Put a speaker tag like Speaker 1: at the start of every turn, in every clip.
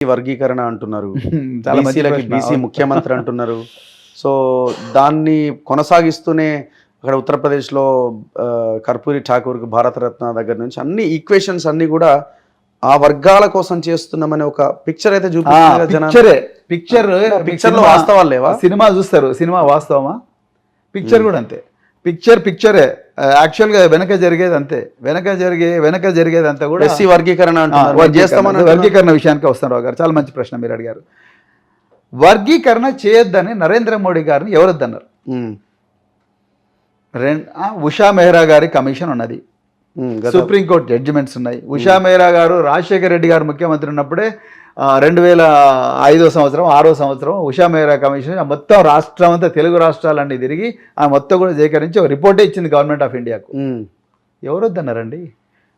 Speaker 1: వర్గీకరణ అంటున్నారు.
Speaker 2: చాలా మంచి
Speaker 1: బీసీలకి
Speaker 2: ప్రశ్న.
Speaker 1: బీసీ ముఖ్యమంత్రి అంటున్నారు. సో దాన్ని కొనసాగిస్తూనే అక్కడ ఉత్తరప్రదేశ్లో కర్పూరి ఠాకూర్కి భారతరత్న దగ్గర నుంచి అన్ని ఈక్వేషన్స్ అన్ని కూడా ఆ వర్గాల కోసం చేస్తున్నామనే ఒక పిక్చర్ అయితే చూపిస్తారు. పిక్చర్ వాస్తవాలు లేవా?
Speaker 2: సినిమా చూస్తారు, సినిమా వాస్తవమా? పిక్చర్ కూడా అంతే. పిక్చరే యాక్చువల్గా వెనక జరిగేది అంతే. వెనక జరిగేది అంతా కూడా
Speaker 1: ఎస్సీ వర్గీకరణ
Speaker 2: వర్గీకరణ విషయానికి వస్తారు రావు గారు. చాలా మంచి ప్రశ్న మీరు అడిగారు. వర్గీకరణ చేయొద్దని నరేంద్ర మోడీ గారిని ఎవరొద్దన్నారు? ఉషా మెహ్రా గారి కమిషన్ ఉన్నది, సుప్రీంకోర్టు జడ్జిమెంట్స్ ఉన్నాయి. ఉషా మెహ్రా గారు రాజశేఖర రెడ్డి గారు ముఖ్యమంత్రి ఉన్నప్పుడే 2005 సంవత్సరం 6వ సంవత్సరం ఉషా మెహ్రా కమిషన్ మొత్తం రాష్ట్రం అంతా తెలుగు రాష్ట్రాలన్నీ తిరిగి ఆ మొత్తం కూడా సేకరించి ఒక రిపోర్టే ఇచ్చింది గవర్నమెంట్ ఆఫ్ ఇండియాకు. ఎవరొద్దన్నారండి?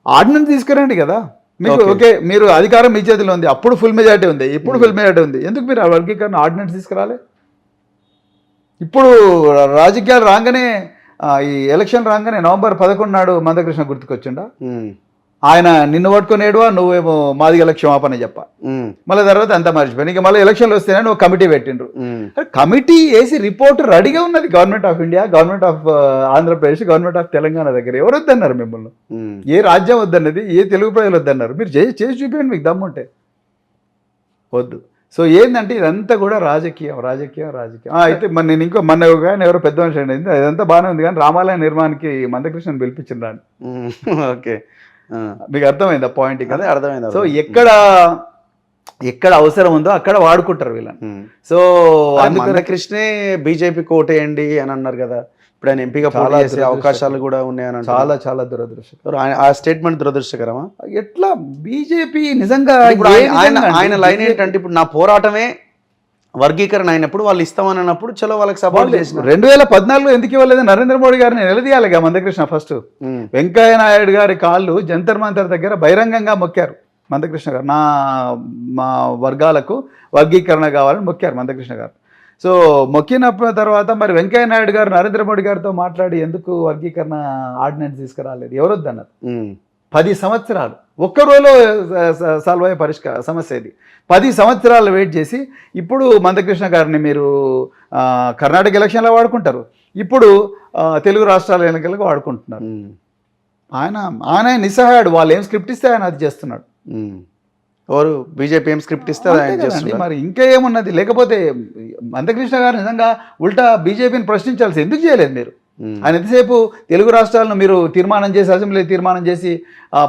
Speaker 2: ఆర్డినెన్స్ తీసుకురండి కదా. మీకు ఓకే, మీరు అధికారం మీ చేతిలో ఉంది, అప్పుడు ఫుల్ మెజారిటీ ఉంది, ఇప్పుడు ఫుల్ మెజారిటీ ఉంది, ఎందుకు మీరు ఆ వర్గీకరణ ఆర్డినెన్స్ తీసుకురాలే? ఇప్పుడు రాజకీయాలు రాగానే ఈ ఎలక్షన్ రాగానే నవంబర్ 11 నాడు మందకృష్ణ గుర్తుకొచ్చిండా? ఆయన నిన్ను పట్టుకునేడువా, నువ్వేమో మాదిగల క్షమాపణ చెప్ప, మళ్ళీ తర్వాత అంతా మర్చిపోయి ఇక మళ్ళీ ఎలక్షన్లు వస్తేనే నువ్వు కమిటీ పెట్టిండ్రు. కమిటీ వేసి రిపోర్ట్ రెడీగా ఉన్నది government of India, government of Andhra Pradesh, government of Telangana దగ్గర. ఎవరు వద్దన్నారు మిమ్మల్ని? ఏ రాజ్యం వద్దన్నది? ఏ తెలుగు ప్రజలు వద్దన్నారు? మీరు చేసి చూపించండి మీకు దమ్ముంటే. వద్దు. సో ఏంటంటే ఇదంతా కూడా రాజకీయం. అయితే మరి నేను ఇంకో మొన్న కానీ ఎవరో పెద్ద మనిషి అయింది, అదంతా బాగానే ఉంది కానీ రామాలయ నిర్మాణానికి మందకృష్ణని పిలిపించింది రాని.
Speaker 1: ఓకే,
Speaker 2: మీకు అర్థమైంది ఆ పాయింట్ కదా?
Speaker 1: అర్థమైంది.
Speaker 2: సో ఎక్కడ అవసరం ఉందో అక్కడ వాడుకుంటారు వీళ్ళని. సో
Speaker 1: మందకృష్ణే బీజేపీ కోటేయండి అని అన్నారు కదా, ఇప్పుడు ఆయన ఎంపీగా చేసే అవకాశాలు కూడా ఉన్నాయని.
Speaker 2: చాలా దురదృష్టకరం.
Speaker 1: ఆ స్టేట్మెంట్ దురదృష్టకరమా?
Speaker 2: ఎట్లా బీజేపీ నిజంగా
Speaker 1: ఆయన లైన్ ఏంటంటే, ఇప్పుడు నా పోరాటమే వర్గీకరణ అయినప్పుడు వాళ్ళు ఇస్తామని అన్నప్పుడు చలో వాళ్ళకి సపోర్ట్ చేసిన.
Speaker 2: 2014లో ఎందుకు ఇవ్వలేదు? నరేంద్ర మోడీ గారిని నిలదీయాలిగా మందకృష్ణ. ఫస్ట్ వెంకయ్య నాయుడు గారి కాళ్ళు జంతర్ మంతర్ దగ్గర బహిరంగంగా మొక్కారు మందకృష్ణ గారు. మా వర్గాలకు వర్గీకరణ కావాలని మొక్కారు మందకృష్ణ గారు. సో మొక్కిన తర్వాత మరి వెంకయ్య నాయుడు గారు నరేంద్ర మోడీ గారితో మాట్లాడి ఎందుకు వర్గీకరణ ఆర్డినెన్స్ తీసుకురాలేదు? ఎవరొద్దన్నారు? 10 సంవత్సరాలు ఒక్క రోజులో సాల్వ్ అయ్యే సమస్య ఇది. 10 సంవత్సరాలు వెయిట్ చేసి ఇప్పుడు మందకృష్ణ గారిని మీరు కర్ణాటక ఎలక్షన్లో వాడుకుంటారు, ఇప్పుడు తెలుగు రాష్ట్రాల ఎన్నికలకు వాడుకుంటున్నారు. ఆయన నిస్సహాయుడు. వాళ్ళు ఏం స్క్రిప్ట్ ఇస్తే ఆయన అది చేస్తున్నాడు.
Speaker 1: ఎవరు? బీజేపీ ఏం స్క్రిప్ట్ ఇస్తే
Speaker 2: మరి ఇంకా ఏమున్నది? లేకపోతే మందకృష్ణ గారు నిజంగా ఉల్టా బీజేపీని ప్రశ్నించాల్సి ఎందుకు చేయలేదు మీరు? ఆయన ఎంతసేపు తెలుగు రాష్ట్రాలను మీరు తీర్మానం చేసి అసెంబ్లీ తీర్మానం చేసి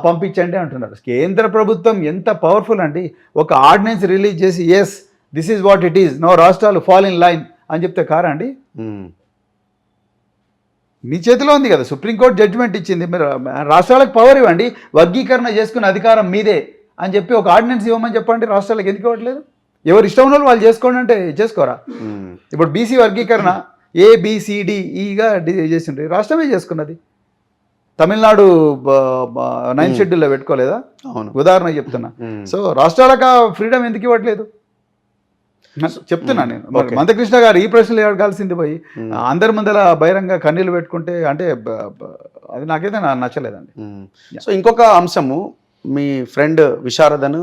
Speaker 2: పంపించండి అంటున్నారు. కేంద్ర ప్రభుత్వం ఎంత పవర్ఫుల్ అండి. ఒక ఆర్డినెన్స్ రిలీజ్ చేసి yes this is what it is, no రాష్ట్రాలు ఫాల్ ఇన్ లైన్ అని చెప్తే కారా అండి? మీ చేతిలో ఉంది కదా, సుప్రీంకోర్టు జడ్జిమెంట్ ఇచ్చింది, మీరు రాష్ట్రాలకు పవర్ ఇవ్వండి, వర్గీకరణ చేసుకునే అధికారం మీదే అని చెప్పి ఒక ఆర్డినెన్స్ ఇవ్వమని చెప్పండి. రాష్ట్రాలకు ఎందుకు ఇవ్వట్లేదు? ఎవరు ఇష్టం ఉన్న వాళ్ళు చేసుకోండి అంటే చేసుకోరా? ఇప్పుడు బీసీ వర్గీకరణ ABCDEగా చేసిండ్రు, రాష్ట్రమే చేసుకున్నది. తమిళనాడు 9th షెడ్యూల్లో పెట్టుకోలేదా? ఉదాహరణ చెప్తున్నా. సో రాష్ట్రాలకు ఫ్రీడమ్ ఎందుకు ఇవ్వట్లేదు చెప్తున్నా నేను. మందకృష్ణ గారు ఈ ప్రశ్నలు అడగాల్సింది పోయి అందరి ముందర బహిరంగ కన్నీళ్ళు పెట్టుకుంటే అంటే అది నాకైతే నచ్చలేదండి.
Speaker 1: సో ఇంకొక అంశము, మీ ఫ్రెండ్ విశారదను